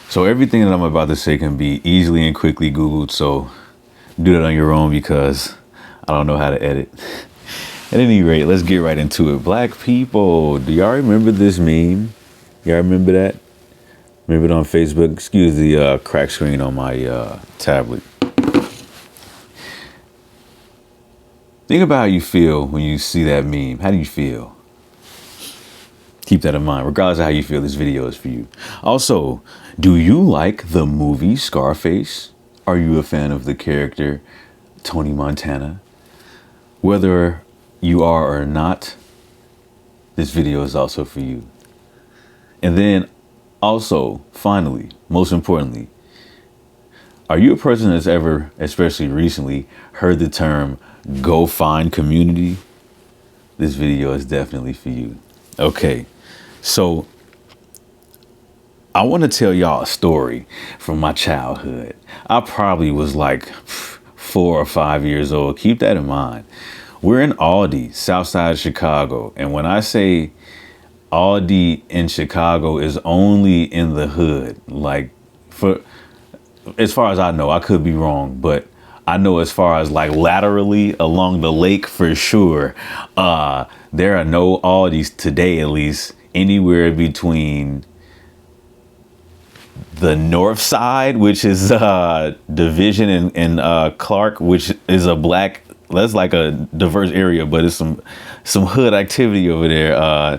So everything that I'm about to say can be easily and quickly Googled. So do that on your own because I don't know how to edit. At any rate, let's get right into it. Black people, do y'all remember this meme? Y'all remember that? Remember it on Facebook? Excuse the crack screen on my tablet. Think about how you feel when you see that meme. How do you feel? Keep that in mind, regardless of how you feel, this video is for you. Also, do you like the movie Scarface? Are you a fan of the character Tony Montana? Whether you are or not, this video is also for you. And then also, finally, most importantly, are you a person that's ever, especially recently, heard the term go find community? This video is definitely for you. Okay, so I want to tell y'all a story from my childhood. I probably was like 4 or 5 years old. Keep that in mind. We're in Aldi, south side of Chicago. And when I say Aldi in Chicago is only in the hood, like for as far as I know, I could be wrong, but I know as far as like laterally along the lake for sure, there are no Aldis today, at least anywhere between the north side, which is Division and Clark, which is that's like a diverse area, but it's some hood activity over there.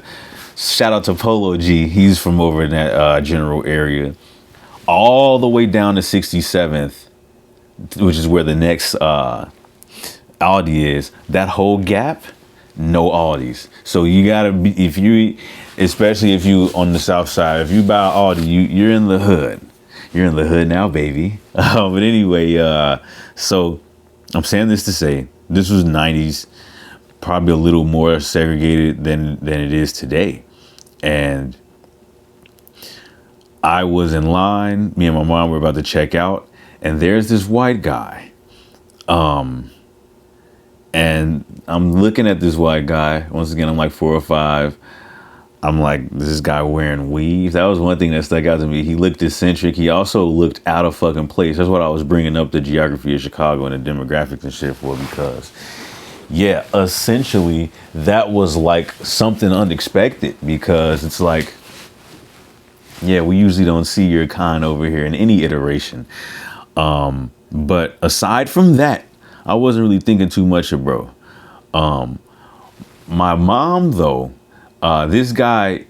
Shout out to Polo G. He's from over in that general area. All the way down to 67th, which is where the next Aldi is. That whole gap, no Aldis. So you gotta be, especially if you on the south side, if you buy Aldi, you're in the hood. You're in the hood now, baby. But anyway, so I'm saying this to say this was 90s, probably a little more segregated than it is today. And I was in line, me and my mom were about to check out, and there's this white guy. And I'm looking at this white guy. Once again, I'm like 4 or 5. I'm like, this guy wearing weave. That was one thing that stuck out to me. He looked eccentric. He also looked out of fucking place. That's what I was bringing up the geography of Chicago and the demographics and shit for, because yeah, essentially that was like something unexpected, because it's like, yeah, we usually don't see your kind over here in any iteration. But aside from that, I wasn't really thinking too much of bro. My mom, though, this guy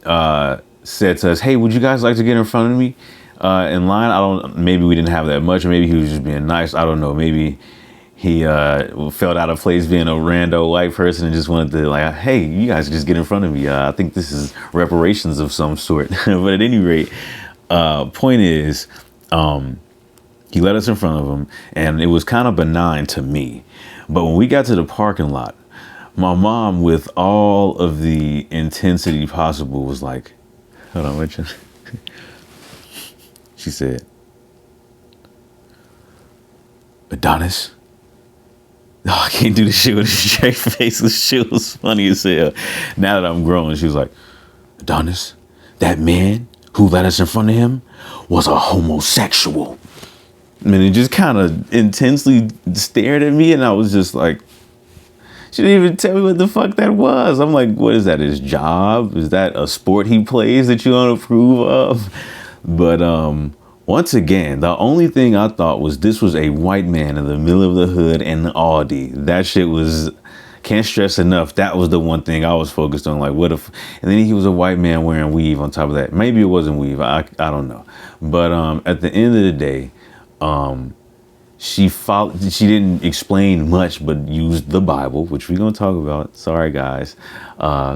said to us, hey, would you guys like to get in front of me in line? Maybe we didn't have that much, or maybe he was just being nice. I don't know. Maybe he felt out of place being a rando white person and just wanted to like, hey, you guys just get in front of me. I think this is reparations of some sort. But at any rate, point is, he let us in front of him, and it was kind of benign to me. But when we got to the parking lot, my mom, with all of the intensity possible, was like, hold on, Richard. She said, Adonis. Oh, I can't do this shit with a straight face. This shit was funny as hell. Now that I'm grown, she was like, Adonis, that man who let us in front of him was a homosexual. I mean, it just kind of intensely stared at me, and I was just like, she didn't even tell me what the fuck that was. I'm like, what is that, his job? Is that a sport he plays that you don't approve of? But once again, the only thing I thought was this was a white man in the middle of the hood in the Aldi. That shit was, can't stress enough, that was the one thing I was focused on. Like, what if, and then he was a white man wearing weave on top of that. Maybe it wasn't weave, I don't know. But at the end of the day, she didn't explain much, but used the Bible, which we're gonna talk about. Sorry guys,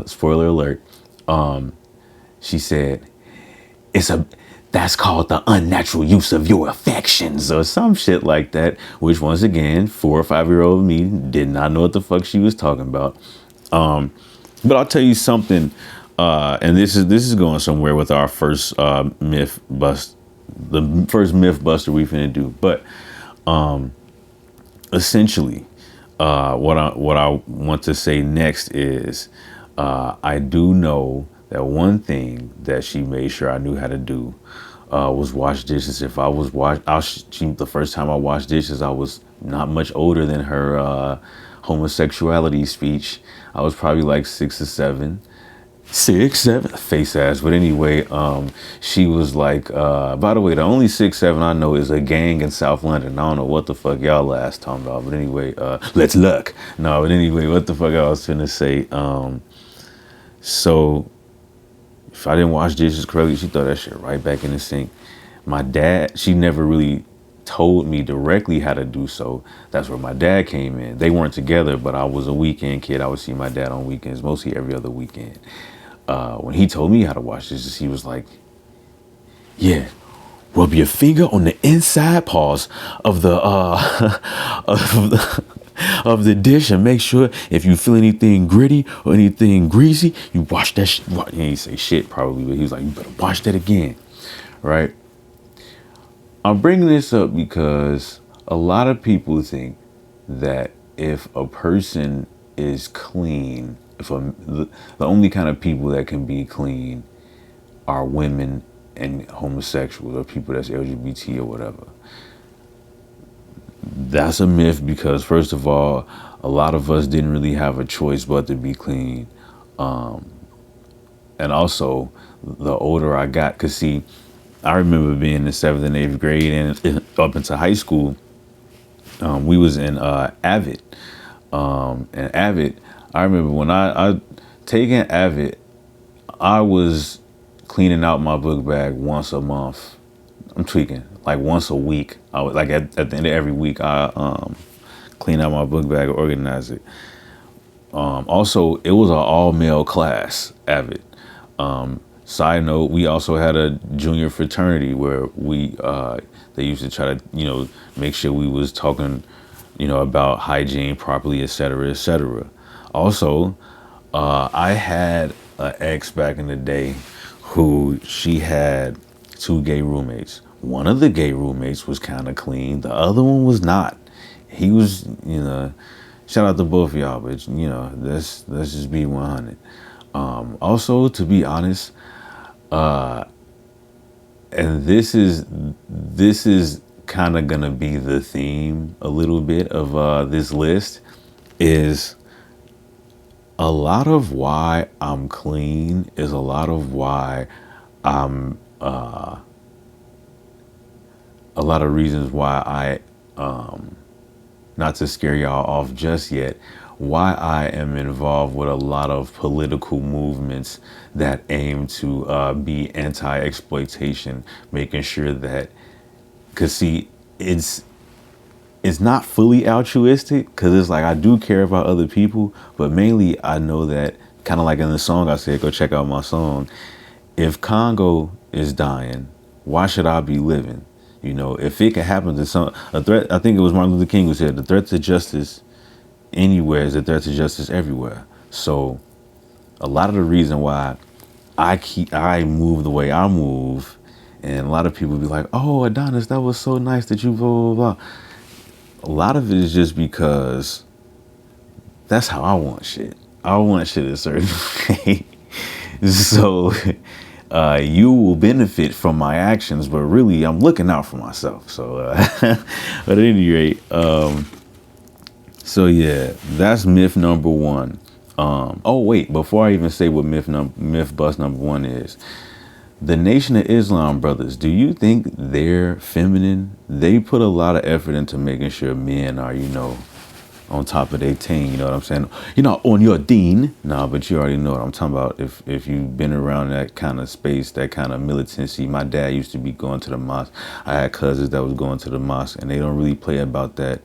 spoiler alert. She said, that's called the unnatural use of your affections, or some shit like that, which once again, 4 or 5-year-old me did not know what the fuck she was talking about. But I'll tell you something, and this is going somewhere with our first myth bust, the first myth buster we finna do. But essentially, what I want to say next is, I do know that one thing that she made sure I knew how to do was wash dishes. If I was the first time I washed dishes, I was not much older than her homosexuality speech. I was probably like 6 or 7. 6, 7, face ass. But anyway, she was like, by the way, the only 6, 7 I know is a gang in South London. I don't know what the fuck y'all last talking about. But anyway, let's look. No, but anyway, what the fuck I was finna say. So if I didn't wash dishes correctly, she throw that shit right back in the sink. My dad, she never really told me directly how to do so. That's where my dad came in. They weren't together, but I was a weekend kid. I would see my dad on weekends, mostly every other weekend. When he told me how to wash dishes, he was like, yeah, rub your finger on the inside paws of the of the dish and make sure if you feel anything gritty or anything greasy, you wash that shit. He ain't say shit probably, but he was like, you better wash that again, right? I'm bringing this up because a lot of people think that if a person is clean, the only kind of people that can be clean are women and homosexuals or people that's LGBT or whatever. That's a myth because, first of all, a lot of us didn't really have a choice but to be clean. And also, the older I got, because see, I remember being in the 7th and 8th grade and up into high school, we was in Avid. And Avid, I remember when I taking Avid, I was cleaning out my book bag once a month. I'm tweaking, like once a week. I would like at the end of every week, I clean out my book bag, organize it. Also, it was an all male class, Avid. Side note, we also had a junior fraternity where they used to try to, make sure we was talking, about hygiene properly, et cetera, et cetera. Also, I had an ex back in the day who she had 2 gay roommates. One of the gay roommates was kind of clean. The other one was not. He was, shout out to both of y'all, but let's just be 100. Also, to be honest, and this is kind of gonna be the theme a little bit of this list, is a lot of why I'm clean is a lot of why I'm a lot of reasons why I not to scare y'all off just yet, why I am involved with a lot of political movements that aim to be anti-exploitation, making sure that, because see, it's not fully altruistic, because it's like I do care about other people, but mainly I know that, kind of like in the song I said, go check out my song, if Congo is dying, why should I be living? If it could happen to a threat, I think it was Martin Luther King who said, the threat to justice anywhere is a threat to justice everywhere. So a lot of the reason why I move the way I move, and a lot of people be like, oh, Adonis, that was so nice that you blah, blah, blah. A lot of it is just because that's how I want shit. I want shit a certain way. So you will benefit from my actions, but really I'm looking out for myself. So, but at any rate, so yeah, that's myth number 1. Oh wait, before I even say what myth bust number 1 is, the Nation of Islam brothers, do you think they're feminine? They put a lot of effort into making sure men are, on top of their team, you know what I'm saying? You're not on your deen. Nah, but you already know what I'm talking about. If you've been around that kind of space, that kind of militancy. My dad used to be going to the mosque. I had cousins that was going to the mosque, and they don't really play about that,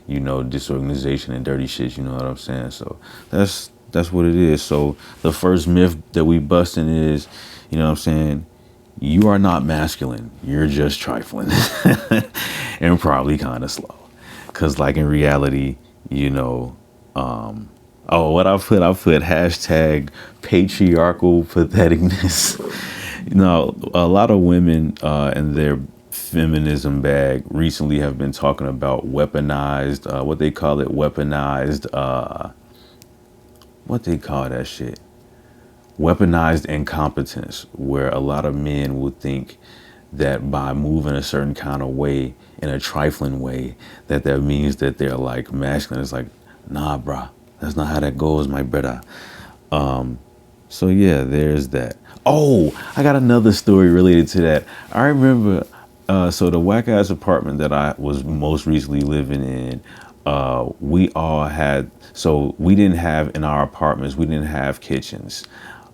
disorganization and dirty shit, you know what I'm saying? So that's what it is. So the first myth that we busting is, you know what I'm saying, you are not masculine. You're just trifling and probably kind of slow. Because like in reality, what I put hashtag patriarchal patheticness. A lot of women in their feminism bag recently have been talking about weaponized, what they call that shit? weaponized incompetence, where a lot of men would think that by moving a certain kind of way, in a trifling way, that means that they're like masculine. It's like, nah, bruh, that's not how that goes, my brother. So yeah, there's that. Oh, I got another story related to that. I remember, so the whack ass apartment that I was most recently living in, we all had. So we didn't have in our apartments. We didn't have kitchens.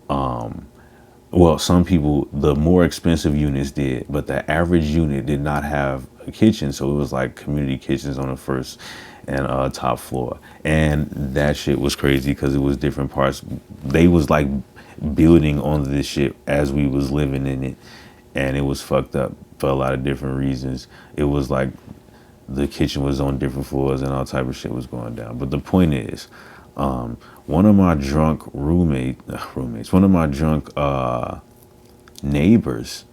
Well, some people, the more expensive units did, but the average unit did not have a kitchen. So it was like community kitchens on the first and top floor. And that shit was crazy because it was different parts. They was like building on this shit as we was living in it. And it was fucked up for a lot of different reasons. It was like the kitchen was on different floors and all type of shit was going down. But the point is, one of my drunk one of my drunk neighbors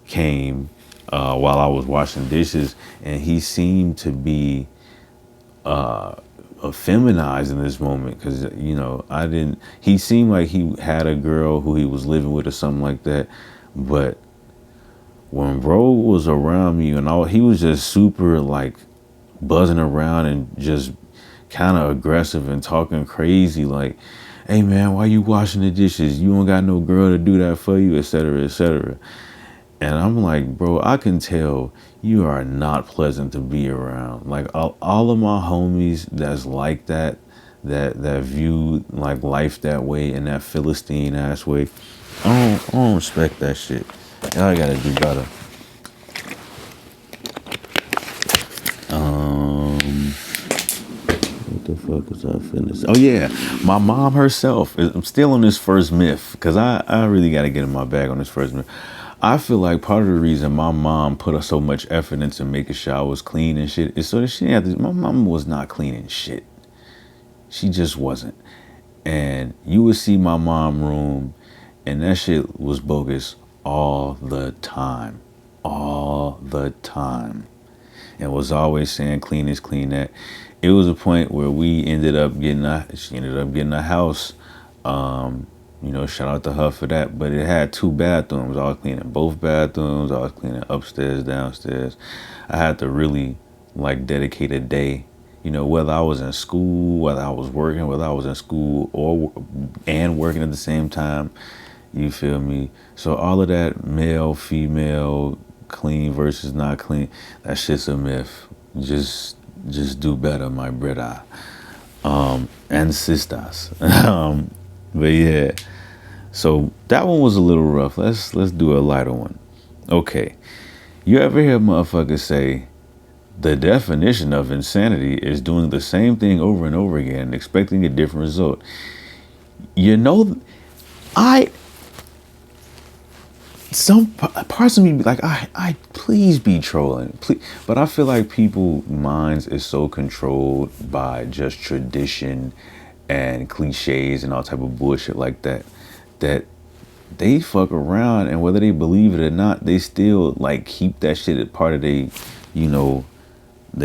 came while I was washing dishes, and he seemed to be feminized in this moment because I didn't. He seemed like he had a girl who he was living with or something like that, but when bro was around me and all, he was just super like buzzing around and just kind of aggressive and talking crazy like, hey man, why you washing the dishes? You don't got no girl to do that for you, etc., etc. And I'm like, bro, I can tell you are not pleasant to be around. Like all of my homies that's like that view like life that way in that Philistine ass way, I don't respect that shit. Y'all gotta do better. What the fuck was I finished? Oh yeah, my mom herself. I'm still on this first myth because I really got to get in my bag on this first myth. I feel like part of the reason my mom put so much effort into making sure I was clean and shit is so that she didn't have to. My mom was not cleaning shit. She just wasn't. And you would see my mom room, and that shit was bogus all the time, all the time, and was always saying clean this, clean that. It was a point where she ended up getting a house. Shout out to her for that. But it had 2 bathrooms. I was cleaning both bathrooms. I was cleaning upstairs, downstairs. I had to really like dedicate a day. Whether I was in school, whether I was working, whether I was in school and working at the same time. You feel me? So all of that male, female, clean versus not clean, that shit's a myth. Just do better, my brother. And sisters. But yeah. So that one was a little rough. Let's do a lighter one. Okay. You ever hear motherfuckers say the definition of insanity is doing the same thing over and over again and expecting a different result? I some parts of me be like, I please be trolling, please. But I feel like people's minds is so controlled by just tradition and cliches and all type of bullshit like that they fuck around, and whether they believe it or not, they still like keep that shit as part of they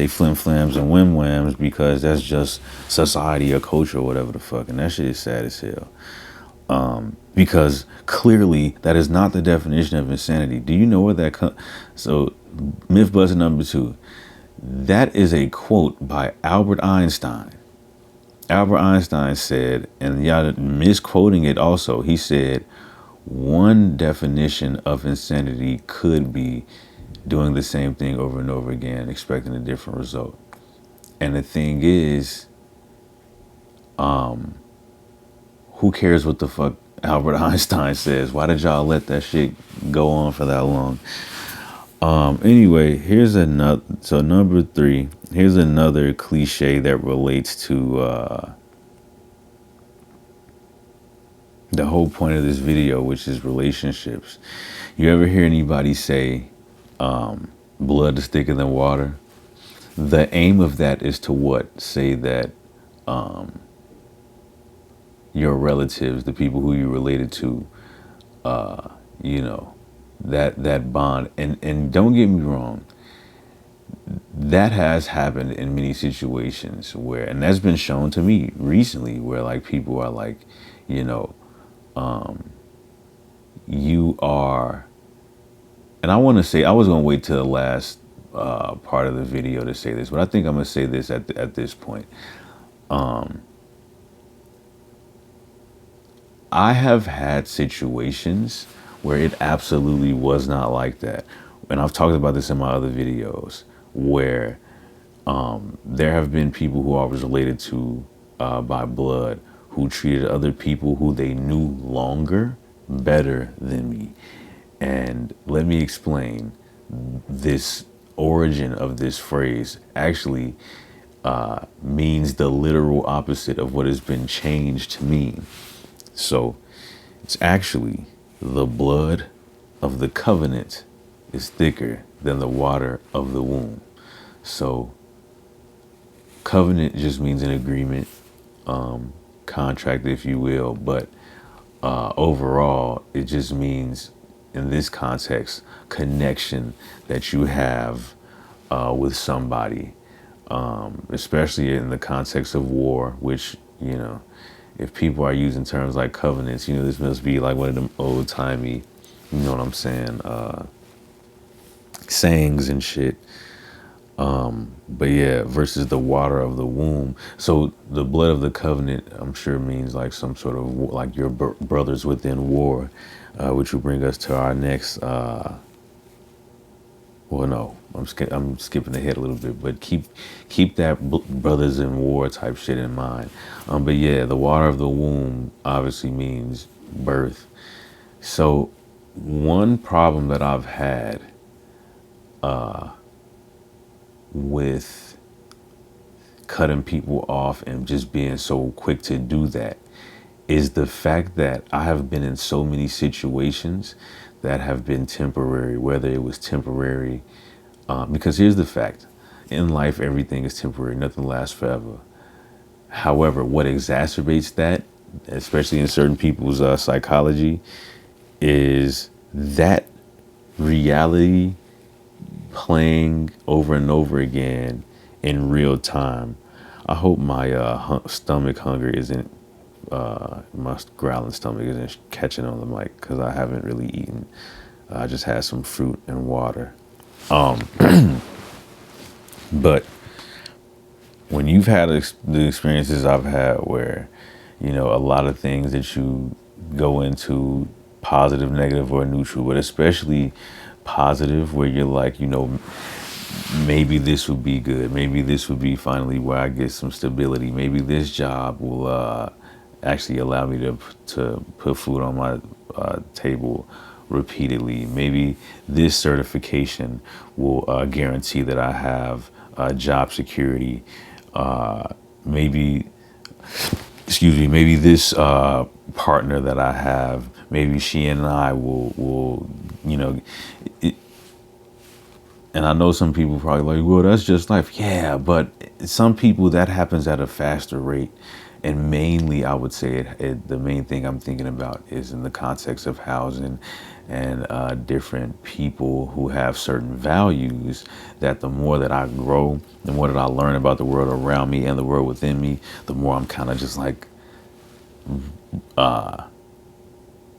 flim flams and whim whams because that's just society or culture or whatever the fuck, and that shit is sad as hell. Because clearly that is not the definition of insanity. Do you know where that comes? So, myth busting number 2. That is a quote by Albert Einstein. Albert Einstein said, and y'all misquoting it also, he said, one definition of insanity could be doing the same thing over and over again, expecting a different result. And the thing is, who cares what the fuck Albert Einstein says? Why did y'all let that shit go on for that long? Anyway, here's another. So number 3, here's another cliche that relates to the whole point of this video, which is relationships. You ever hear anybody say, blood is thicker than water? The aim of that is to what? Say that your relatives, the people who you related to, that bond. And don't get me wrong, that has happened in many situations where, and that's been shown to me recently, where like people are like, you are, and I want to say, I was going to wait till the last part of the video to say this, but I think I'm going to say this at this point. I have had situations where it absolutely was not like that. And I've talked about this in my other videos where there have been people who I was related to by blood who treated other people who they knew longer better than me. And let me explain. This origin of this phrase actually means the literal opposite of what has been changed to mean. So it's actually the blood of the covenant is thicker than the water of the womb. So covenant just means an agreement, contract, if you will. But overall, it just means, in this context, connection that you have with somebody, especially in the context of war, which, you know, if people are using terms like covenants, you know, this must be like one of them old timey, you know what I'm saying, sayings and shit. But yeah, versus the water of the womb. So the blood of the covenant, I'm sure means like some sort of like your brothers within war, which will bring us to our next. Well, no, I'm skipping ahead a little bit, but keep that brothers in war type shit in mind. But yeah, the water of the womb obviously means birth. So one problem that I've had with cutting people off and just being so quick to do that is the fact that I have been in so many situations that have been temporary, whether it was temporary, because here's the fact: in life, everything is temporary, nothing lasts forever. However, what exacerbates that, especially in certain people's psychology, is that reality playing over and over again in real time. I hope my stomach hunger isn't, my growling stomach isn't catching on the mic, because I haven't really eaten. I just had some fruit and water. But when you've had the experiences I've had where, you know, a lot of things that you go into, positive, negative, or neutral, but especially positive, where you're like, you know, maybe this would be good. Maybe this would be finally where I get some stability. Maybe this job will actually allow me to put food on my table repeatedly. Maybe this certification will guarantee that I have job security. Maybe, excuse me, maybe this partner that I have, maybe she and I will, you know, and I know some people probably like, well, that's just life. Yeah, but some people that happens at a faster rate. And mainly, I would say the main thing I'm thinking about is in the context of housing and different people who have certain values, that the more that I grow, the more that I learn about the world around me and the world within me, the more I'm kind of just like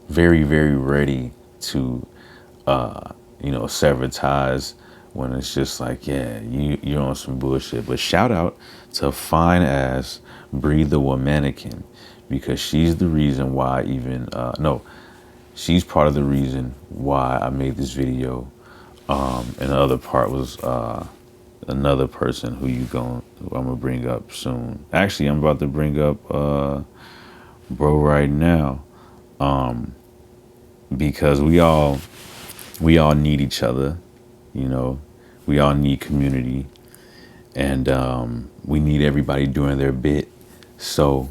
very, very ready to, you know, sever ties when it's just like, yeah, you're on some bullshit. But shout out to fine ass Breathe the Womanican, because she's the reason why she's part of the reason why I made this video. And the other part was another person who I'm gonna bring up soon. Actually, I'm about to bring up bro right now, because we all need each other, you know. We all need community, and we need everybody doing their bit. So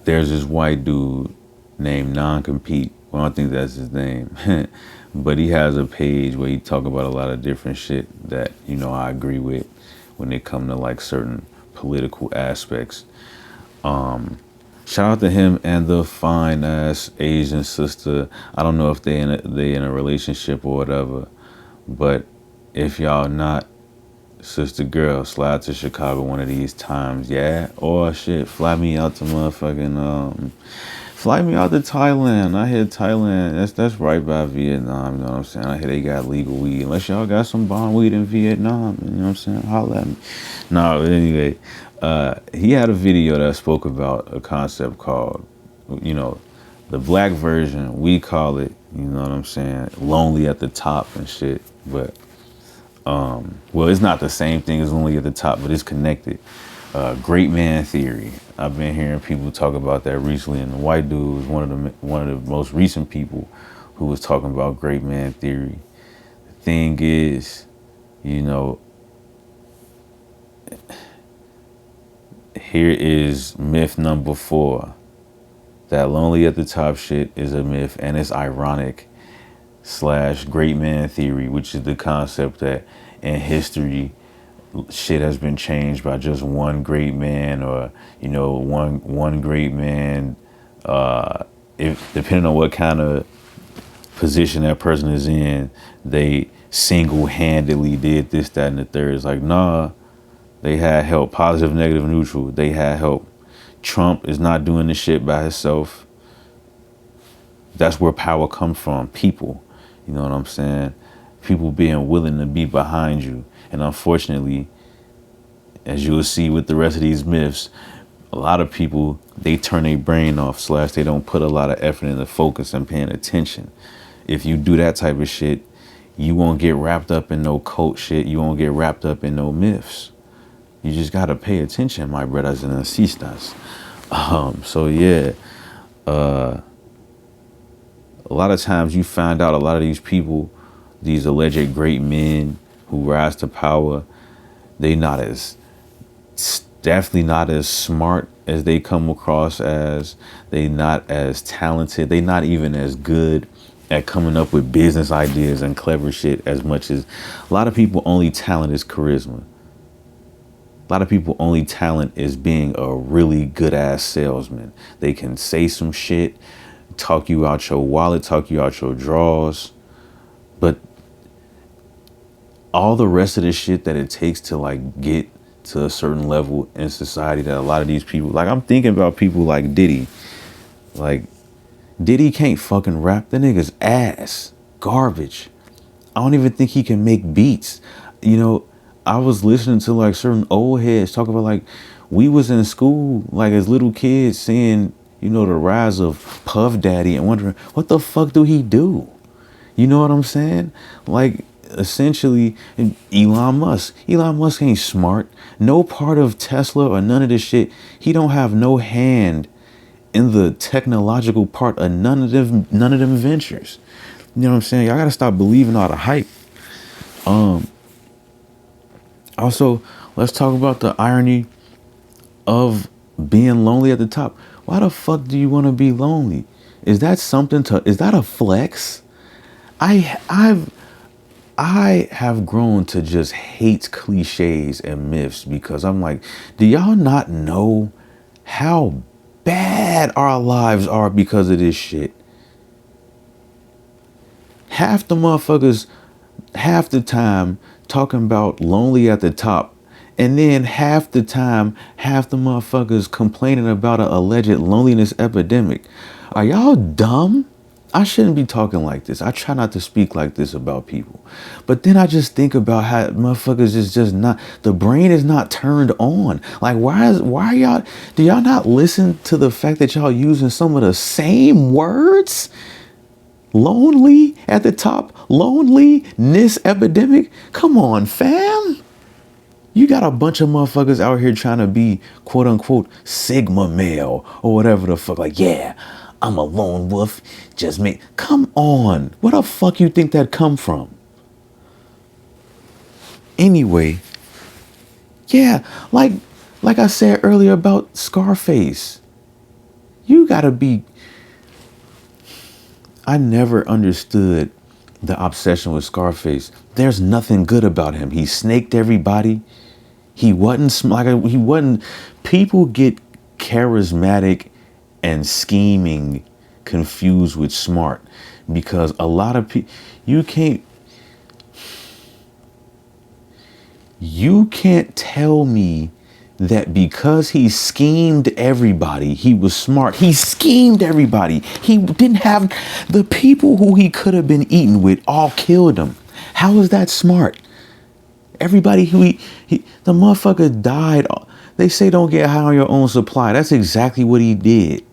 there's this white dude named Non-Compete. Well, I don't think that's his name, but he has a page where he talk about a lot of different shit that, you know, I agree with when it come to like certain political aspects. Shout out to him and the fine ass Asian sister. I don't know if they in a relationship or whatever, but if y'all not, sister girl, slide to Chicago one of these times, yeah? Or shit, fly me out to motherfucking Fly me out to Thailand. I hear Thailand. That's right by Vietnam. You know what I'm saying? I hear they got legal weed. Unless y'all got some bomb weed in Vietnam. You know what I'm saying? Holla at me. No, but anyway, he had a video that spoke about a concept called, you know, the black version. We call it, you know what I'm saying, lonely at the top and shit. But well, it's not the same thing as lonely at the top, but it's connected. Great man theory. I've been hearing people talk about that recently, and the white dude was one of the most recent people who was talking about great man theory. The thing is, you know, here is myth number 4. That lonely at the top shit is a myth, and it's ironic / great man theory, which is the concept that in history shit has been changed by just one great man, or you know, one great man, if depending on what kind of position that person is in, they single-handedly did this, that, and the third. It's like, nah, they had help. Positive, negative, neutral, they had help. Trump is not doing this shit by himself. That's where power comes from. People, you know what I'm saying? People being willing to be behind you. And unfortunately, as you will see with the rest of these myths, a lot of people, they turn their brain off / they don't put a lot of effort into focus and paying attention. If you do that type of shit, you won't get wrapped up in no cult shit. You won't get wrapped up in no myths. You just got to pay attention, my brothers and sisters. So yeah, a lot of times you find out a lot of these people, these alleged great men who rise to power, they definitely not as smart as they come across as. They not as talented. They not even as good at coming up with business ideas and clever shit as much as a lot of people. Only talent is charisma. A lot of people only talent is being a really good ass salesman. They can say some shit, talk you out your wallet, talk you out your drawers, but all the rest of the shit that it takes to like get to a certain level in society, that a lot of these people, like I'm thinking about people like Diddy. Like Diddy can't fucking rap. The nigga's ass. Garbage. I don't even think he can make beats. You know, I was listening to like certain old heads talk about like we was in school like as little kids seeing, you know, the rise of Puff Daddy and wondering what the fuck do he do? You know what I'm saying? Like essentially Elon Musk. Elon Musk ain't smart. No part of Tesla or none of this shit. He don't have no hand in the technological part of none of them ventures. You know what I'm saying? Y'all gotta stop believing all the hype. Also, let's talk about the irony of being lonely at the top. Why the fuck do you want to be lonely? Is that a flex? I have grown to just hate cliches and myths because I'm like, do y'all not know how bad our lives are because of this shit? Half the motherfuckers, half the time talking about lonely at the top, and then half the time, half the motherfuckers complaining about an alleged loneliness epidemic. Are y'all dumb? I shouldn't be talking like this. I try not to speak like this about people. But then I just think about how motherfuckers is just not, the brain is not turned on. Like why y'all, do y'all not listen to the fact that y'all using some of the same words? Lonely at the top, loneliness epidemic. Come on, fam. You got a bunch of motherfuckers out here trying to be quote unquote Sigma male or whatever the fuck. Like, yeah, I'm a lone wolf. Just me. Come on. Where the fuck you think that come from? Anyway, yeah, like I said earlier about Scarface. You gotta be. I never understood the obsession with Scarface. There's nothing good about him. He snaked everybody. He wasn't. People get charismatic and scheming confused with smart because a lot of people, you can't tell me that because he schemed everybody, he was smart. He schemed everybody. He didn't have the people who he could have been eaten with all killed him. How is that smart? Everybody who the motherfucker died. They say don't get high on your own supply. That's exactly what he did.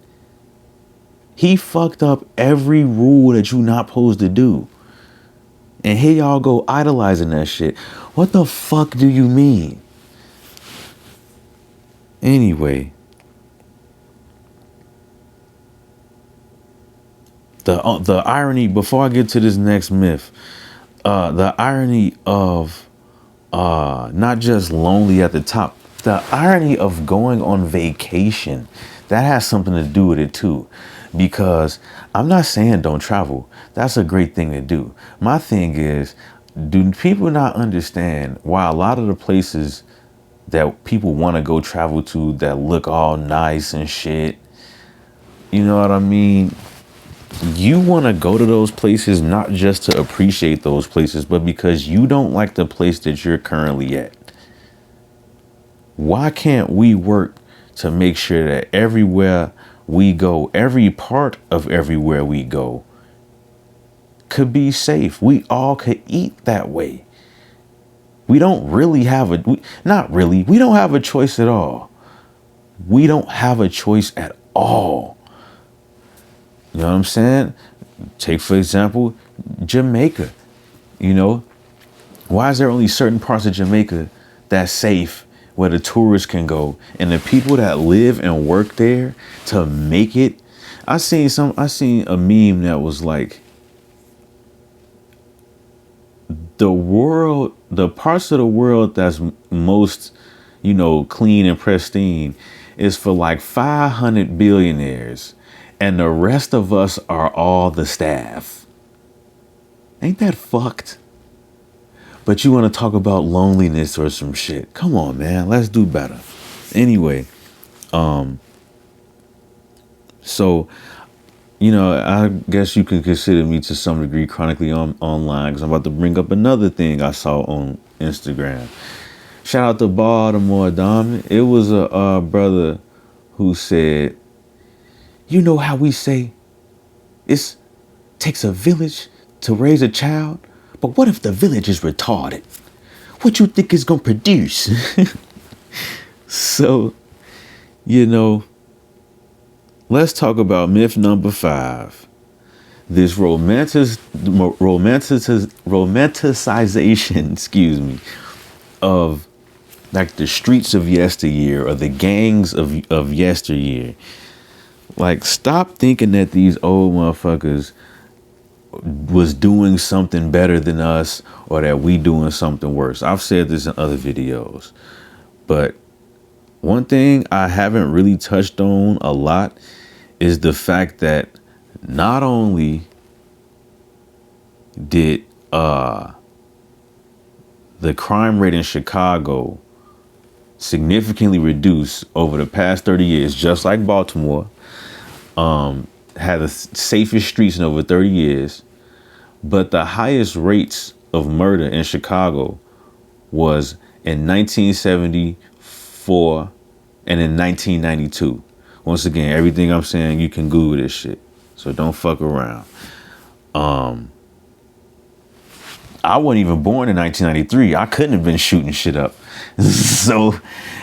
He fucked up every rule that you're not supposed to do. And here y'all go idolizing that shit. What the fuck do you mean? Anyway, the irony, before I get to this next myth, the irony of not just lonely at the top, the irony of going on vacation, that has something to do with it too. Because I'm not saying don't travel. That's a great thing to do. My thing is, do people not understand why a lot of the places that people want to go travel to that look all nice and shit, you know what I mean? You want to go to those places not just to appreciate those places, but because you don't like the place that you're currently at. Why can't we work to make sure that everywhere we go, every part of everywhere we go could be safe? We all could eat that way. We don't really have not really, we don't have a choice at all. We don't have a choice at all. You know what I'm saying? Take, for example, Jamaica. You know, why is there only certain parts of Jamaica that's safe where the tourists can go, and the people that live and work there to make it? I seen a meme that was like, the parts of the world that's most, you know, clean and pristine is for like 500 billionaires, and the rest of us are all the staff. Ain't that fucked? But you want to talk about loneliness or some shit? Come on, man, let's do better. Anyway, so, you know, I guess you can consider me to some degree chronically online, because I'm about to bring up another thing I saw on Instagram. Shout out to Baltimore, Dom. It was a brother who said, you know how we say it takes a village to raise a child, but what if the village is retarded? What you think is gonna produce? So, you know, let's talk about myth number 5. This romanticization, excuse me, of like the streets of yesteryear or the gangs of yesteryear. Like, stop thinking that these old motherfuckers was doing something better than us, or that we doing something worse. I've said this in other videos, but one thing I haven't really touched on a lot is the fact that not only did the crime rate in Chicago significantly reduce over the past 30 years, just like Baltimore, had the safest streets in over 30 years, but the highest rates of murder in Chicago was in 1974 and in 1992. Once again, everything I'm saying, you can Google this shit, so don't fuck around. I wasn't even born in 1993. I couldn't have been shooting shit up. So,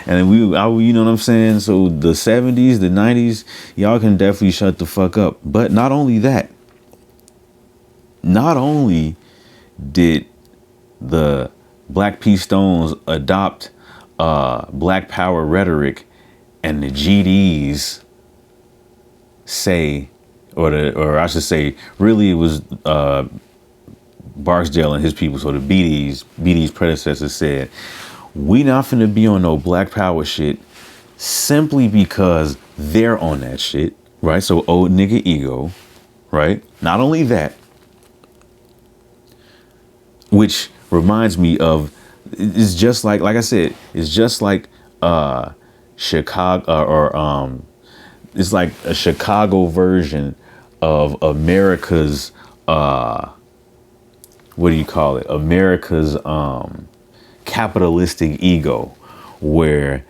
and you know what I'm saying? So the 70s, the 90s, y'all can definitely shut the fuck up. But not only that, not only did the Black P. Stones adopt Black Power rhetoric, and the GDs say, or I should say, really it was Barksdale and his people, so the BD's predecessors said, we not finna be on no Black Power shit simply because they're on that shit, right? So old nigga ego, right? Not only that, which reminds me of, it's just like I said, it's just like Chicago, or it's like a Chicago version of America's what do you call it? America's capitalistic ego, where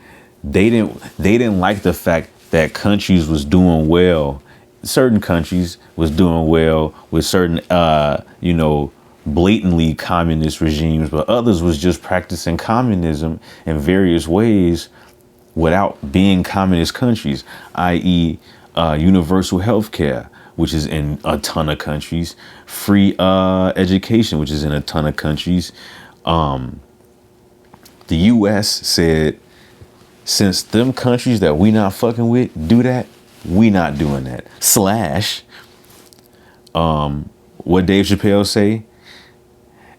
they didn't like the fact that countries was doing well. Certain countries was doing well with certain blatantly communist regimes, but others was just practicing communism in various ways without being communist countries, i.e., universal health care, which is in a ton of countries, free education, which is in a ton of countries. The U.S. said, since them countries that we not fucking with do that, we not doing that. Slash, what Dave Chappelle say?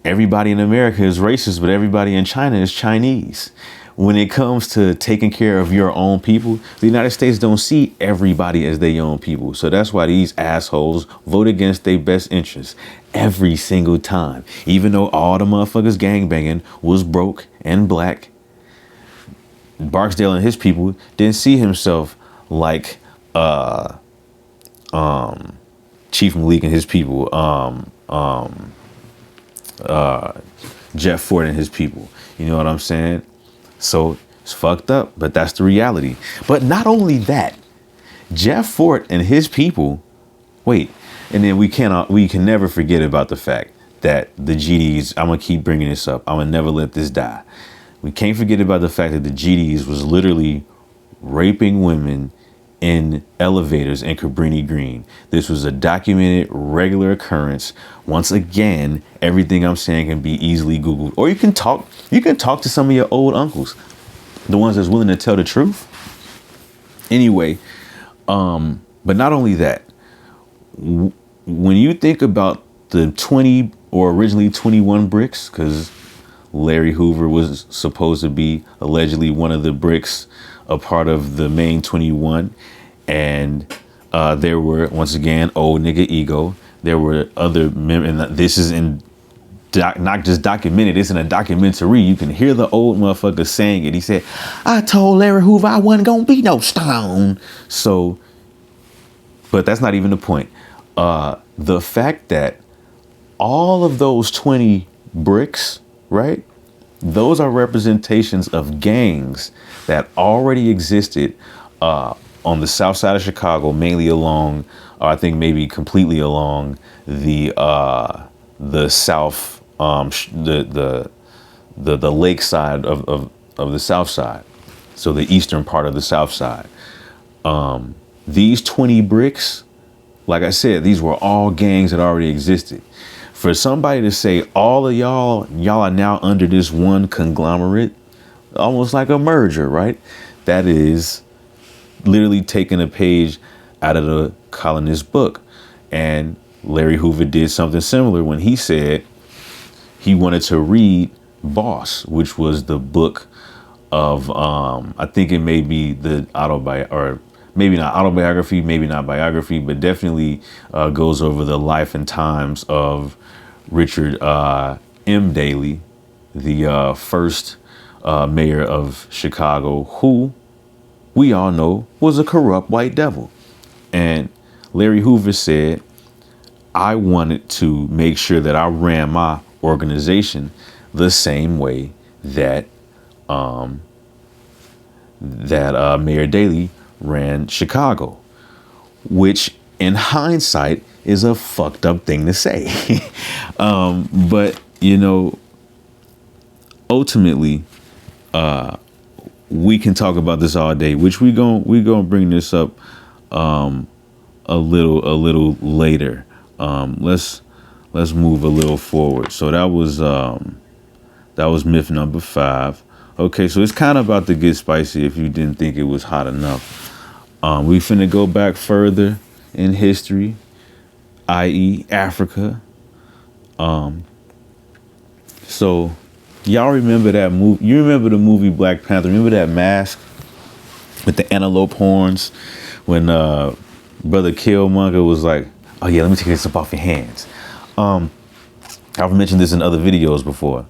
Everybody in America is racist, but everybody in China is Chinese. When it comes to taking care of your own people, the United States don't see everybody as their own people. So that's why these assholes vote against their best interests every single time. Even though all the motherfuckers gangbanging was broke and black, Barksdale and his people didn't see himself like Chief Malik and his people, Jeff Ford and his people. You know what I'm saying? So it's fucked up, but that's the reality. But not only that, Jeff Ford and his people, and then we can never forget about the fact that the GDs, I'm gonna keep bringing this up, I'm gonna never let this die. We can't forget about the fact that the GDs was literally raping women in elevators in Cabrini Green. This was a documented regular occurrence. Once again, everything I'm saying can be easily Googled, or you can talk to some of your old uncles, the ones that's willing to tell the truth. Anyway, but not only that, when you think about the 20 or originally 21 bricks, because Larry Hoover was supposed to be allegedly one of the bricks, a part of the main 21. And there were, once again, old nigga ego. There were other members, and this is not just documented, it's in a documentary. You can hear the old motherfucker saying it. He said, I told Larry Hoover I wasn't gonna be no stone. So, but that's not even the point. The fact that all of those 20 bricks, right? Those are representations of gangs that already existed on the south side of Chicago, mainly along, or I think maybe completely along the south, the lake side of the south side. So the eastern part of the south side. These 20 bricks, like I said, these were all gangs that already existed. For somebody to say all of y'all are now under this one conglomerate, almost like a merger, right? That is literally taking a page out of the colonist book. And Larry Hoover did something similar when he said he wanted to read Boss, which was the book of, I think it may be the or maybe not autobiography, maybe not biography, but definitely goes over the life and times of Richard M. Daley, the first mayor of Chicago, who we all know was a corrupt white devil. And Larry Hoover said, I wanted to make sure that I ran my organization the same way that Mayor Daley ran Chicago, which in hindsight is a fucked up thing to say. But, ultimately, we can talk about this all day, which we gonna bring this up a little later. Let's move a little forward. So that was myth number 5. Okay, so it's kind of about to get spicy if you didn't think it was hot enough. We finna go back further in history, i.e. Africa. So y'all remember that movie? You remember the movie Black Panther? Remember that mask with the antelope horns when Brother Killmonger was like, oh yeah, let me take this up off your hands. I've mentioned this in other videos before.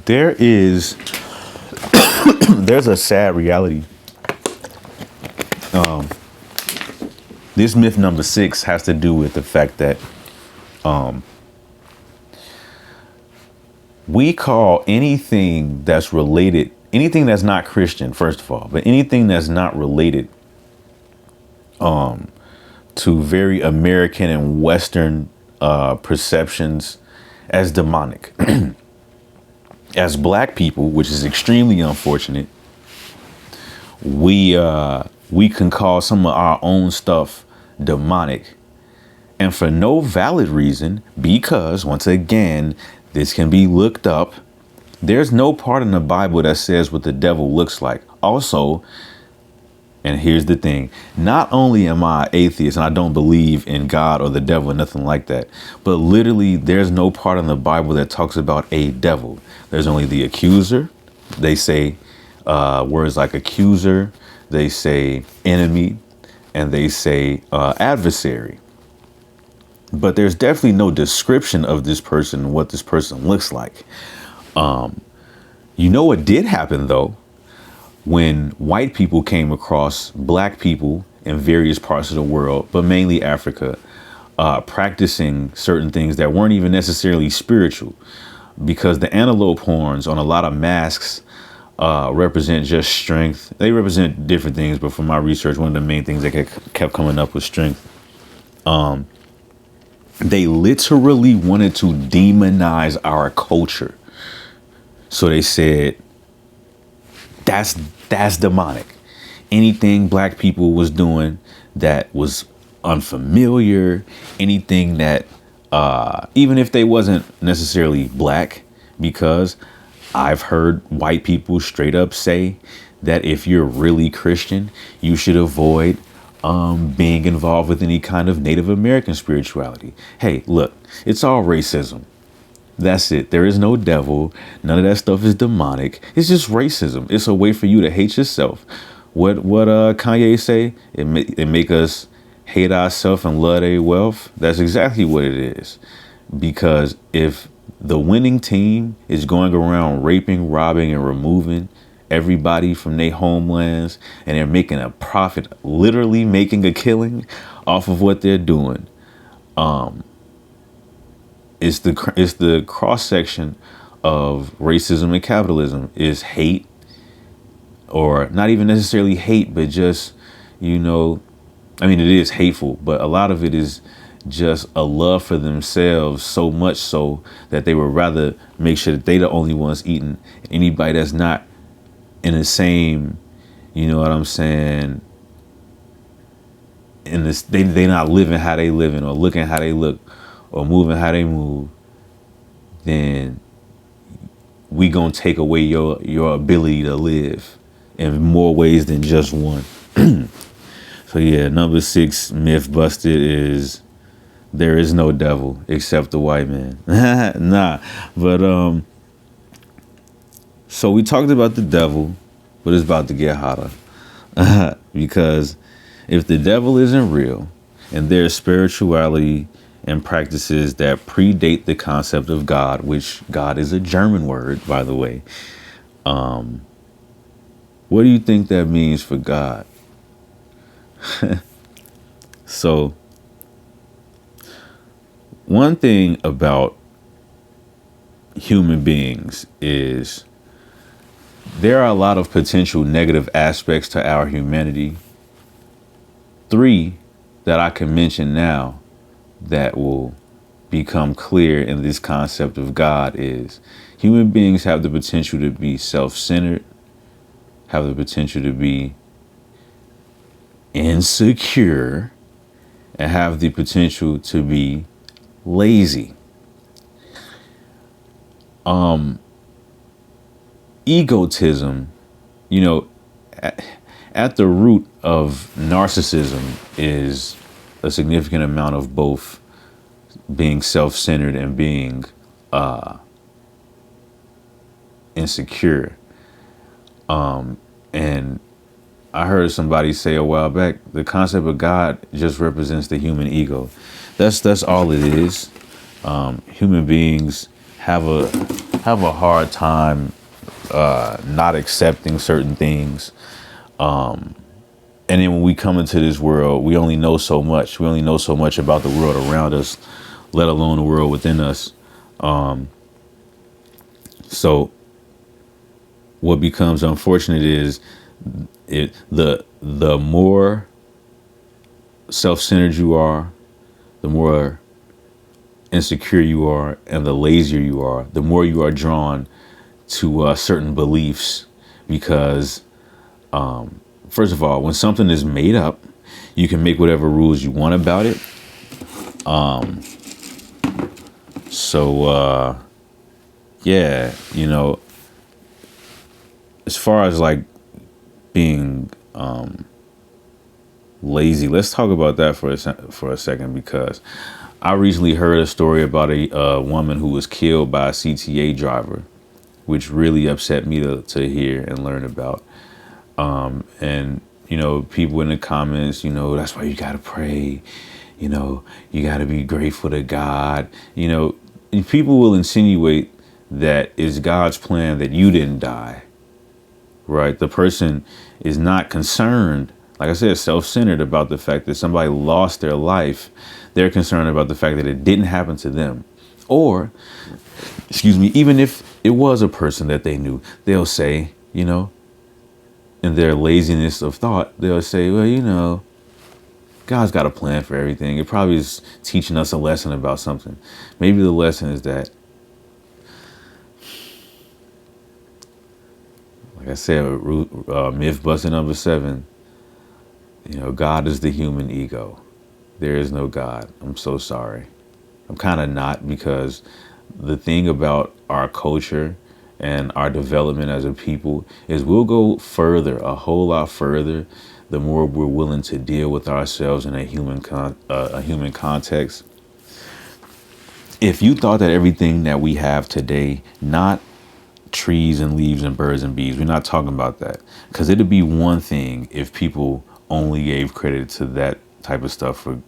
There's a sad reality. This myth number 6 has to do with the fact that we call anything that's related anything that's not Christian, first of all, but anything that's not related to very American and Western perceptions as demonic. As black people, which is extremely unfortunate, we can call some of our own stuff demonic, and for no valid reason, because once again, this can be looked up. There's no part in the Bible that says what the devil looks like. Also, and here's the thing, not only am I atheist and I don't believe in God or the devil or nothing like that, but literally there's no part in the Bible that talks about a devil. There's only the accuser. They say words like accuser, they say enemy, and they say adversary. But there's definitely no description of this person, what this person looks like. You know what did happen, though? When white people came across black people in various parts of the world, but mainly Africa, practicing certain things that weren't even necessarily spiritual, because the antelope horns on a lot of masks represent just strength. They represent different things, but from my research, one of the main things that kept coming up was strength. They literally wanted to demonize our culture. So they said, that's demonic. Anything black people was doing that was unfamiliar, anything that, even if they wasn't necessarily black, because I've heard white people straight up say that if you're really Christian, you should avoid being involved with any kind of Native American spirituality. Hey, look, it's all racism. That's it. There is no devil. None of that stuff is demonic. It's just racism. It's a way for you to hate yourself. What Kanye say? It make us hate ourselves and love our wealth. That's exactly what it is. Because if the winning team is going around raping, robbing, and removing everybody from their homelands, and they're making a profit, literally making a killing off of what they're doing, it's the cross section of racism and capitalism is hate, or not even necessarily hate, but just, you know, I mean, it is hateful, but a lot of it is just a love for themselves, so much so that they would rather make sure that they the only ones eating. Anybody that's not in the same, you know what I'm saying, in this, they not living how they living, or looking how they look, or moving how they move, then we gonna take away your ability to live in more ways than just one. So yeah, number 6 myth busted is there is no devil except the white man. Nah, but so we talked about the devil, but it's about to get hotter. Because if the devil isn't real, and there's spirituality and practices that predate the concept of God, which God is a German word, by the way, what do you think that means for God? So, one thing about human beings is there are a lot of potential negative aspects to our humanity. 3 that I can mention now that will become clear in this concept of God is human beings have the potential to be self-centered, have the potential to be insecure, and have the potential to be lazy. Egotism, you know, at the root of narcissism is a significant amount of both being self-centered and being insecure. And I heard somebody say a while back, the concept of God just represents the human ego. That's all it is. Human beings have a hard time not accepting certain things. And then when we come into this world, we only know so much. We only know so much about the world around us, let alone the world within us. So what becomes unfortunate is the more self-centered you are, the more insecure you are, and the lazier you are, the more you are drawn to certain beliefs. Because first of all, when something is made up, you can make whatever rules you want about it. So yeah, as far as like being lazy, let's talk about that for a second, because I recently heard a story about a woman who was killed by a CTA driver, which really upset me to hear and learn about. And people in the comments, that's why you gotta pray. You gotta be grateful to God. And people will insinuate that it's God's plan that you didn't die, right? The person is not concerned, like I said, self-centered about the fact that somebody lost their life. They're concerned about the fact that it didn't happen to them. Or, excuse me, even if it was a person that they knew, they'll say, in their laziness of thought, they'll say, well, God's got a plan for everything. It probably is teaching us a lesson about something. Maybe the lesson is that, like I said, myth busting number 7, God is the human ego. There is no God. I'm so sorry. I'm kind of not, because the thing about our culture and our development as a people is we'll go further, a whole lot further, the more we're willing to deal with ourselves in a human context. If you thought that everything that we have today, not trees and leaves and birds and bees, we're not talking about that, because it'd be one thing if people only gave credit to that type of stuff for,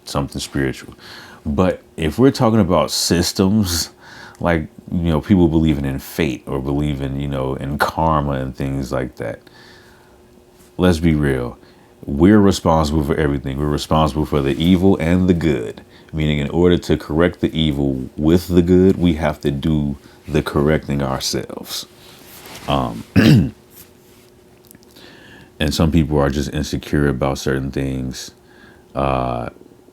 something spiritual. But if we're talking about systems, like, people believing in fate or believing, in karma and things like that, let's be real. We're responsible for everything. We're responsible for the evil and the good, meaning in order to correct the evil with the good, we have to do the correcting ourselves. And some people are just insecure about certain things,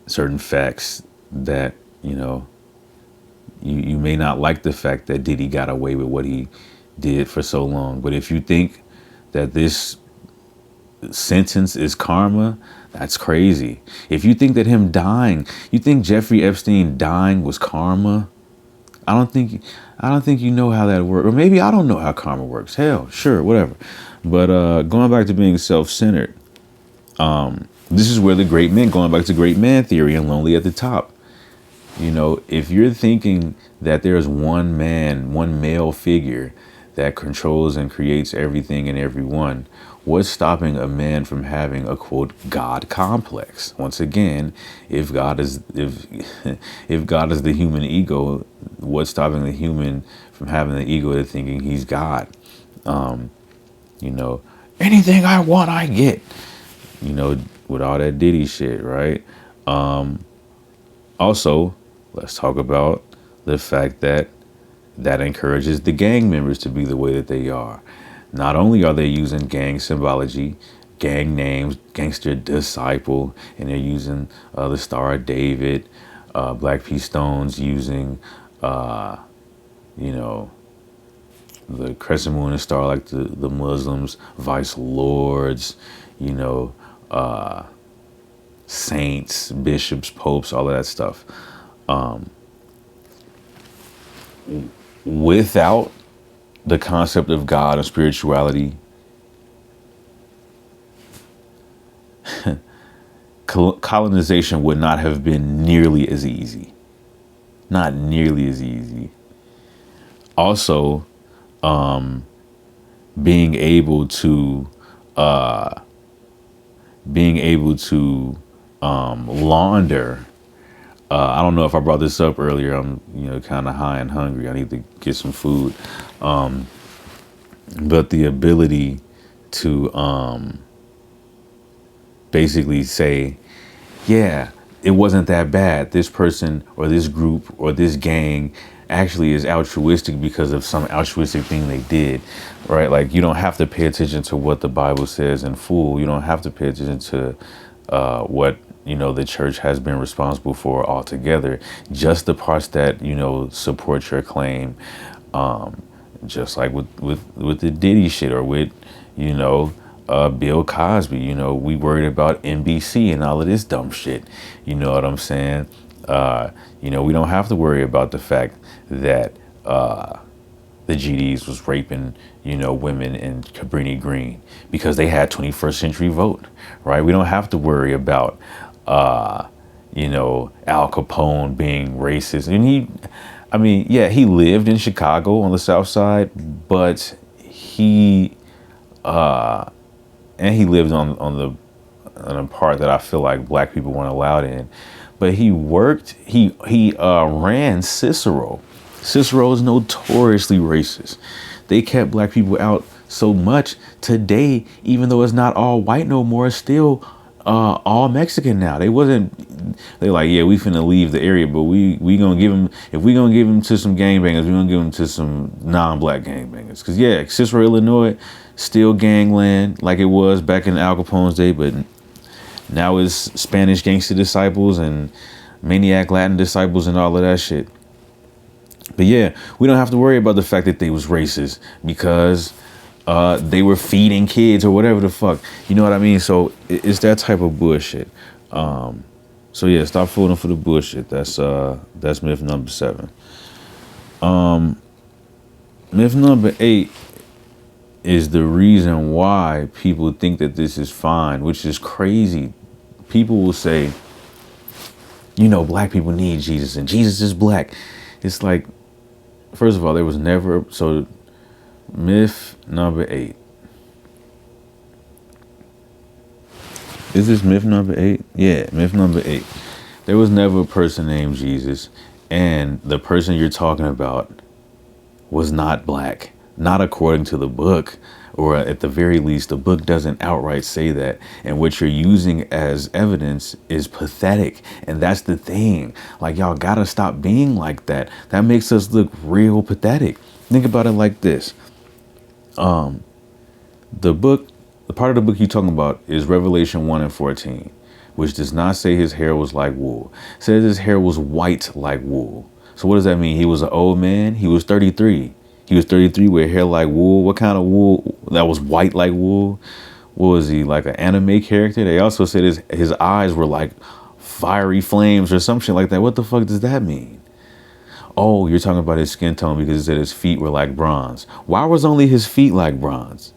certain facts that, you may not like the fact that Diddy got away with what he did for so long. But if you think that this sentence is karma, that's crazy. If you think that him dying, you think Jeffrey Epstein dying was karma, I don't think you know how that works. Or maybe I don't know how karma works. Hell, sure, whatever. But going back to being self-centered, this is where the great men, going back to great man theory and Lonely at the Top. If you're thinking that there's one man, one male figure that controls and creates everything and everyone, what's stopping a man from having a, quote, God complex? Once again, if God is if God is the human ego, what's stopping the human from having the ego to thinking he's God? Anything I want, I get. With all that Diddy shit, right? Also, let's talk about the fact that encourages the gang members to be the way that they are. Not only are they using gang symbology, gang names, Gangster Disciple, and they're using the Star of David, Black P. Stones using, the crescent moon and star like the Muslims, vice lords, saints, bishops, popes, all of that stuff. Without the concept of God and spirituality, colonization would not have been nearly as easy. Not nearly as easy. Also, being able to launder. I don't know if I brought this up earlier. I'm, kind of high and hungry. I need to get some food. But the ability to basically say, yeah, it wasn't that bad. This person or this group or this gang actually is altruistic because of some altruistic thing they did, right? Like, you don't have to pay attention to what the Bible says in full. You don't have to pay attention to what, the church has been responsible for altogether. Just the parts that, support your claim. Just like with the Diddy shit, or with, Bill Cosby. We worried about NBC and all of this dumb shit. You know what I'm saying? We don't have to worry about the fact that the GDs was raping, women in Cabrini Green, because they had 21st century vote, right? We don't have to worry about, Al Capone being racist. And he lived in Chicago on the South Side, but he lived on a part that I feel like black people weren't allowed in. But he ran Cicero. Cicero is notoriously racist. They kept black people out so much. Today, even though it's not all white no more, it's still all Mexican now. They're like, yeah, we finna leave the area, but we gonna give them, if we gonna give them to some gangbangers, we gonna give them to some non-black gangbangers. Cause yeah, Cicero, Illinois, still gangland like it was back in Al Capone's day, but now it's Spanish gangster disciples and maniac Latin disciples and all of that shit. But yeah, we don't have to worry about the fact that they was racist because they were feeding kids or whatever the fuck. You know what I mean? So it's that type of bullshit. So yeah, stop fooling for the bullshit. That's myth number 7. Myth number 8 is the reason why people think that this is fine, which is crazy. People will say, black people need Jesus and Jesus is black. It's like, first of all, there was never, so myth number 8. Is this myth number 8? Yeah, myth number 8. There was never a person named Jesus, and the person you're talking about was not black, not according to the book, or at the very least, the book doesn't outright say that. And what you're using as evidence is pathetic. And that's the thing. Like, y'all gotta stop being like that. That makes us look real pathetic. Think about it like this. The part of the book you're talking about is Revelation 1:14, which does not say his hair was like wool. It says his hair was white like wool. So what does that mean? He was an old man. He was 33. He was 33 with hair like wool. What kind of wool that was white like wool? What was he, like an anime character? They also said his eyes were like fiery flames or some shit like that. What the fuck does that mean? Oh, you're talking about his skin tone because it said his feet were like bronze. Why was only his feet like bronze?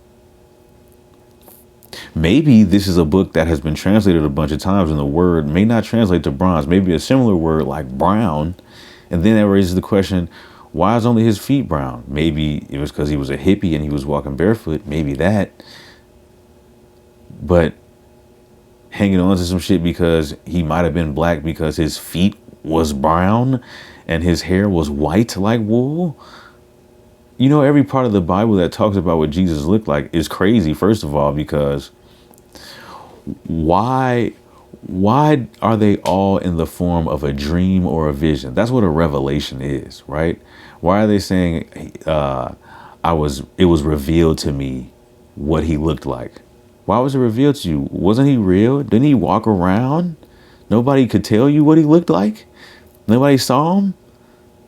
Maybe this is a book that has been translated a bunch of times and the word may not translate to bronze. Maybe a similar word like brown. And then that raises the question, why is only his feet brown? Maybe it was because he was a hippie and he was walking barefoot. Maybe that. But hanging on to some shit because he might have been black because his feet was brown and his hair was white like wool. Every part of the Bible that talks about what Jesus looked like is crazy, first of all, because why are they all in the form of a dream or a vision? That's what a revelation is, right? Why are they saying it was revealed to me what he looked like? Why was it revealed to you? Wasn't he real? Didn't he walk around? Nobody could tell you what he looked like? Nobody saw him?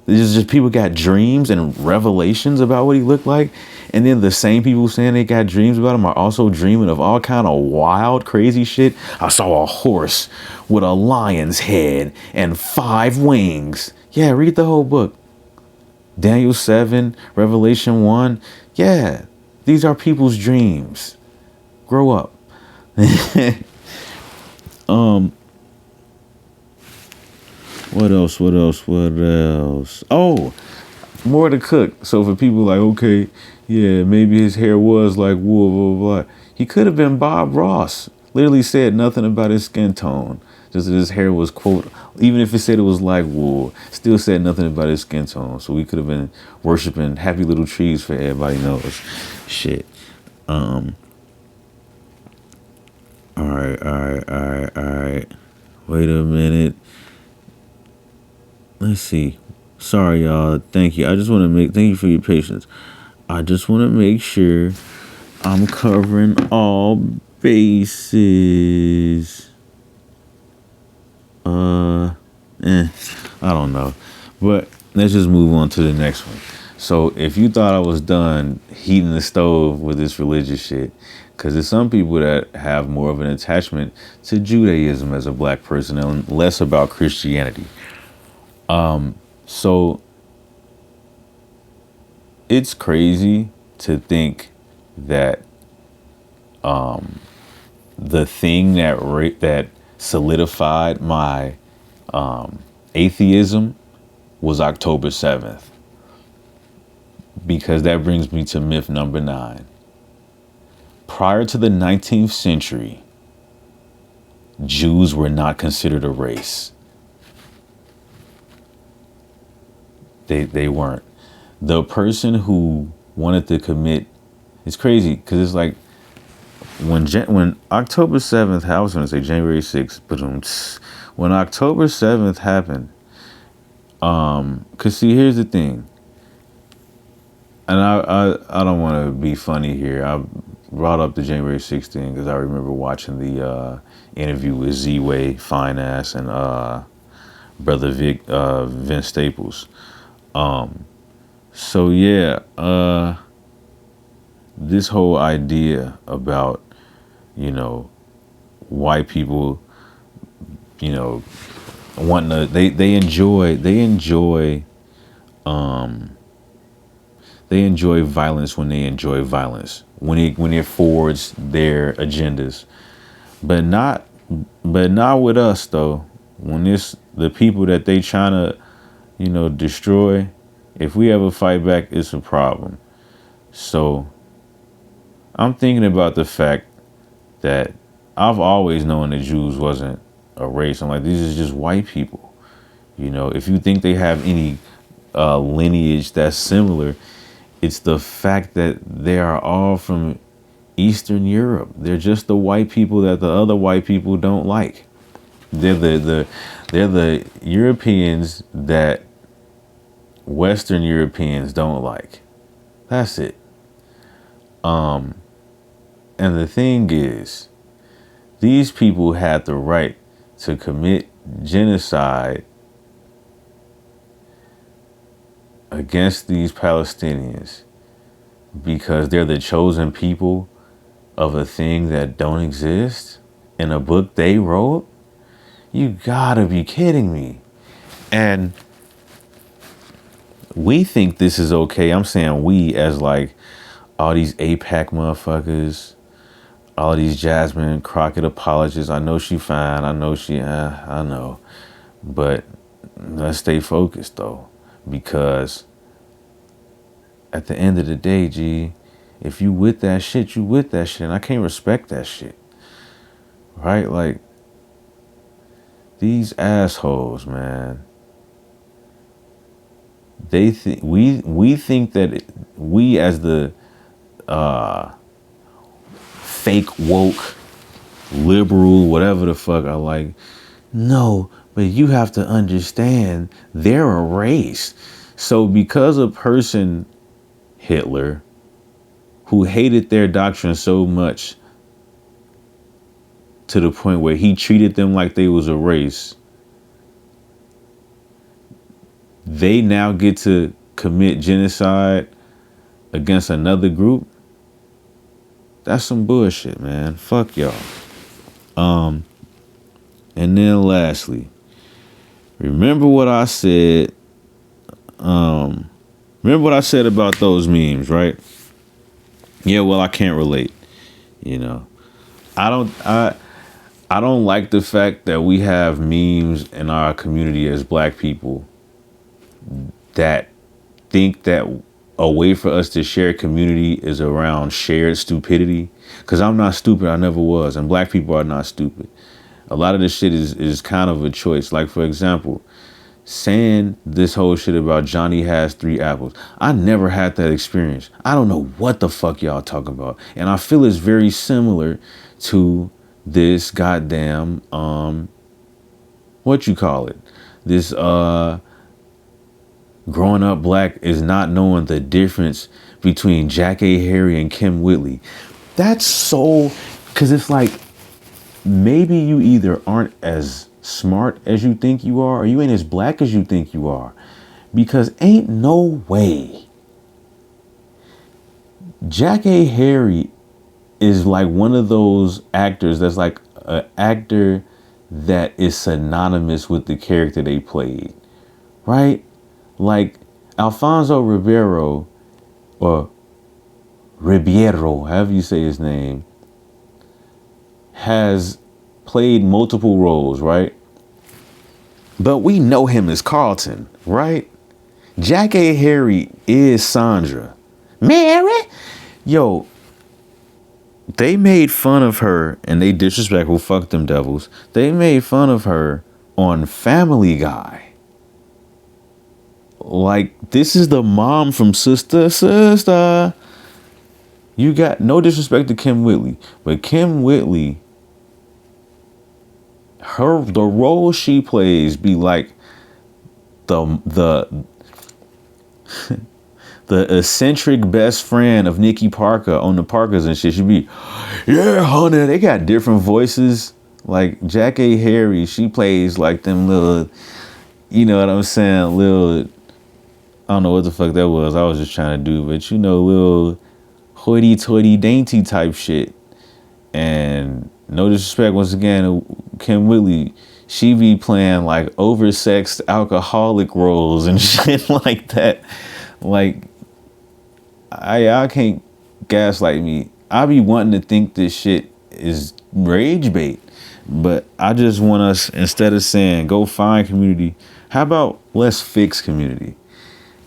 It's just people got dreams and revelations about what he looked like. And then the same people saying they got dreams about him are also dreaming of all kind of wild, crazy shit. I saw a horse with a lion's head and 5 wings. Yeah, read the whole book. Daniel 7, Revelation 1. Yeah, these are people's dreams. Grow up. What else? Oh, more to cook. So for people like, okay, yeah, maybe his hair was like wool, blah, blah, blah. He could have been Bob Ross. Literally said nothing about his skin tone. Just that his hair was, quote, even if it said it was like wool, still said nothing about his skin tone. So we could have been worshiping happy little trees for everybody knows. Shit. All right. Wait a minute. Let's see. Sorry, y'all. Thank you. I just want to thank you for your patience. I just want to make sure I'm covering all bases. I don't know. But let's just move on to the next one. So if you thought I was done heating the stove with this religious shit, because there's some people that have more of an attachment to Judaism as a black person and less about Christianity. So it's crazy to think that the thing that solidified my atheism was October 7th, because that brings me to myth number 9. Prior to the 19th century, Jews were not considered a race. They weren't. The person who wanted to commit, it's crazy because it's like when October 7th, I was going to say January 6th, but when October 7th happened, because see, here's the thing, and I don't want to be funny here. I brought up the January 6th thing because I remember watching the interview with Z-Way, Fine Ass, and brother Vince Staples. So yeah, this whole idea about, white people, wanting to, they enjoy violence when they enjoy violence, when it forwards their agendas, but not with us though. When it's the people that they trying to, destroy, if we ever fight back, it's a problem. So I'm thinking about the fact that I've always known that Jews wasn't a race. I'm like, these are just white people. If you think they have any lineage that's similar, it's the fact that they are all from Eastern Europe. They're just the white people that the other white people don't like. They're the Europeans that Western Europeans don't like. That's it. And the thing is, these people had the right to commit genocide against these Palestinians because they're the chosen people of a thing that don't exist in a book they wrote. You gotta be kidding me. And we think this is okay. I'm saying we as like all these APAC motherfuckers, all these Jasmine Crockett apologists. I know she fine. I know I know. But let's stay focused though, because at the end of the day, G, if you with that shit, you with that shit. And I can't respect that shit. Right? Like, these assholes, man. They think we think that we as the fake woke liberal whatever the fuck are like, no, but you have to understand they're a race. So because a person, Hitler, who hated their doctrine so much to the point where he treated them like they was a race, they now get to commit genocide against another group. That's some bullshit, man. Fuck y'all. And then lastly, remember what I said. Remember what I said about those memes, right? Yeah, well, I can't relate. I don't like the fact that we have memes in our community as black people that think that a way for us to share community is around shared stupidity. Because I'm not stupid. I never was. And black people are not stupid. A lot of this shit is kind of a choice. Like, for example, saying this whole shit about Johnny has 3 apples. I never had that experience. I don't know what the fuck y'all talking about. And I feel it's very similar to this goddamn, what you call it? This, Growing up black is not knowing the difference between Jack A. Harry and Kim Whitley. That's so, because it's like, maybe you either aren't as smart as you think you are, or you ain't as black as you think you are. Because ain't no way Jack A. Harry is like one of those actors that's like an actor that is synonymous with the character they played, right? Like Alfonso Ribeiro, or Ribeiro, however you say his name, has played multiple roles, right? But we know him as Carlton, right? Jack A. Harry is Sandra. Mary? Yo, they made fun of her, and they disrespectful, fuck them devils. They made fun of her on Family Guy. Like, this is the mom from Sister Sister. You got no disrespect to Kim Whitley, but Kim Whitley, the role she plays be like the the eccentric best friend of Nikki Parker on the Parkers and shit. She be, yeah, honey. They got different voices. Like Jack A. Harry, she plays like them little, you know what I'm saying, little, I don't know what the fuck that was. I was just trying to do, but you know, little hoity-toity dainty type shit. And no disrespect once again to Kim Whitley, she be playing like oversexed alcoholic roles and shit like that. Like, I can't gaslight me. I be wanting to think this shit is rage bait, but I just want us, instead of saying go find community, how about let's fix community?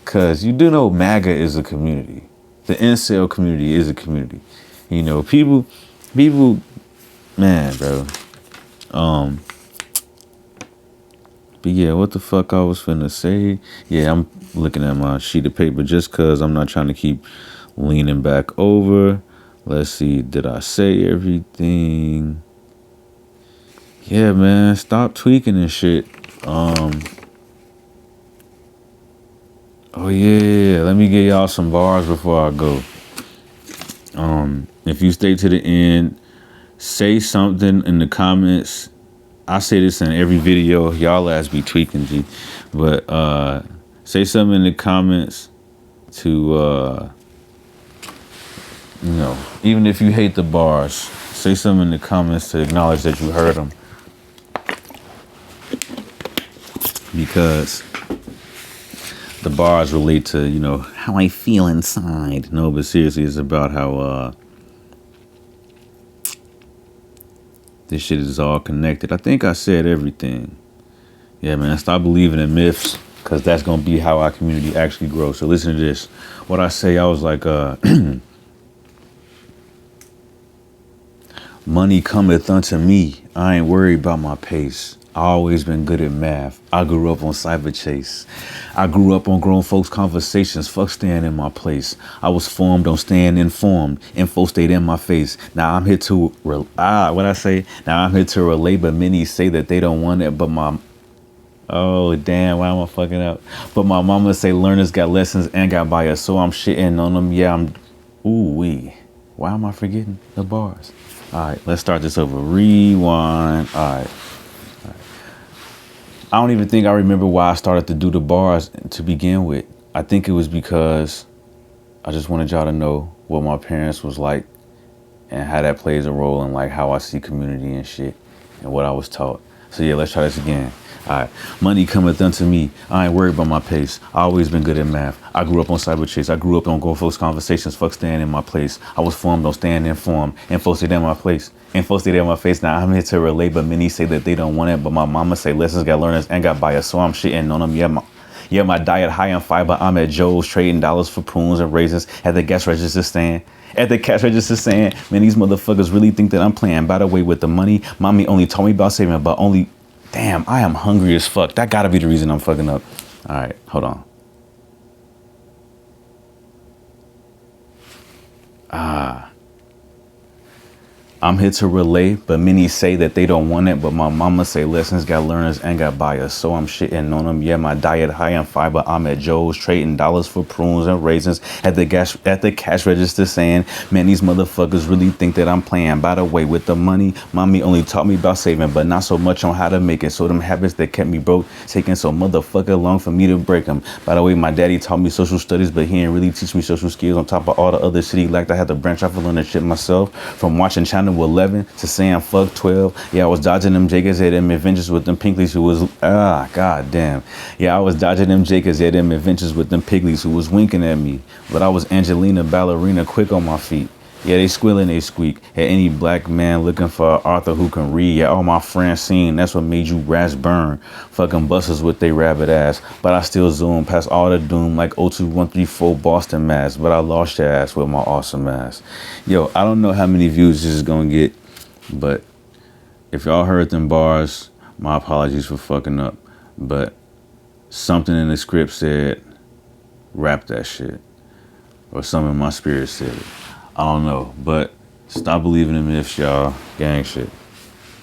Cause you do know MAGA is a community. The incel community is a community. You know, people, man, bro. But yeah, what the fuck I was finna say? Yeah, I'm looking at my sheet of paper just cause I'm not trying to keep leaning back over. Let's see, did I say everything? Yeah, man, stop tweaking and shit. Oh yeah, let me give y'all some bars before I go. If you stay to the end, say something in the comments. I say this in every video. Y'all ass be tweaking, G. But say something in the comments to, you know, even if you hate the bars, say something in the comments to acknowledge that you heard them. Because the bars relate to, you know, how I feel inside. No, but seriously, it's about how this shit is all connected. I think I said everything. Yeah, man, stop believing in myths, because that's going to be how our community actually grows. So listen to this. What I say, I was like, money cometh unto me. I ain't worried about my pace. I always been good at math. I grew up on Cyber Chase. I grew up on grown folks' conversations. Fuck staying in my place. I was formed on staying informed. Info stayed in my face. Now I'm here to, what I say? Now I'm here to relay, but many say that they don't want it. But oh damn, why am I fucking up? But my mama say learners got lessons and got bias. So I'm shitting on them. Yeah, why am I forgetting the bars? All right, let's start this over. Rewind. All right. I don't even think I remember why I started to do the bars to begin with. I think it was because I just wanted y'all to know what my parents was like and how that plays a role in like how I see community and shit and what I was taught. So yeah, let's try this again. All right. Money cometh unto me. I ain't worried about my pace. I always been good at math. I grew up on Cyber Chase. I grew up on grown folks' conversations. Fuck staying in my place. I was formed on staying informed. Info stayed in my place. Info stayed in my face. Now I'm here to relay, but many say that they don't want it. But my mama say lessons got learners and got bias. So I'm shitting on them. Yeah, my diet high on fiber. I'm at Joe's trading dollars for prunes and raisins at the gas register stand. At the cash register saying, man, these motherfuckers really think that I'm playing. By the way, with the money, mommy only told me about saving, but only, damn, I am hungry as fuck. That gotta be the reason I'm fucking up. All right, hold on. I'm here to relay, but many say that they don't want it. But my mama say lessons got learners and got buyers. So I'm shitting on them. Yeah, my diet high in fiber. I'm at Joe's trading dollars for prunes and raisins at the cash register saying, man, these motherfuckers really think that I'm playing. By the way, with the money, mommy only taught me about saving, but not so much on how to make it. So them habits that kept me broke, taking so motherfucker long for me to break them. By the way, my daddy taught me social studies, but he didn't really teach me social skills. On top of all the other shit he lacked, I had to branch off and learn that shit myself. From watching Channel 11 to saying fuck 12. Yeah, I was dodging them Jakers at them adventures with them Pinkleys who was, god damn. Yeah, I was dodging them Jakers at them adventures with them Pigleys who was winking at me. But I was Angelina Ballerina quick on my feet. Yeah, they squeal and they squeak. At any black man looking for an author who can read. Yeah, all my friends seen. That's what made you rats burn. Fucking busters with they rabbit ass. But I still zoom past all the doom like 02134 Boston Mass. But I lost your ass with my awesome ass. Yo, I don't know how many views this is gonna get. But if y'all heard them bars, my apologies for fucking up. But something in the script said, rap that shit. Or something in my spirit said it. I don't know, but stop believing in myths, y'all. Gang shit.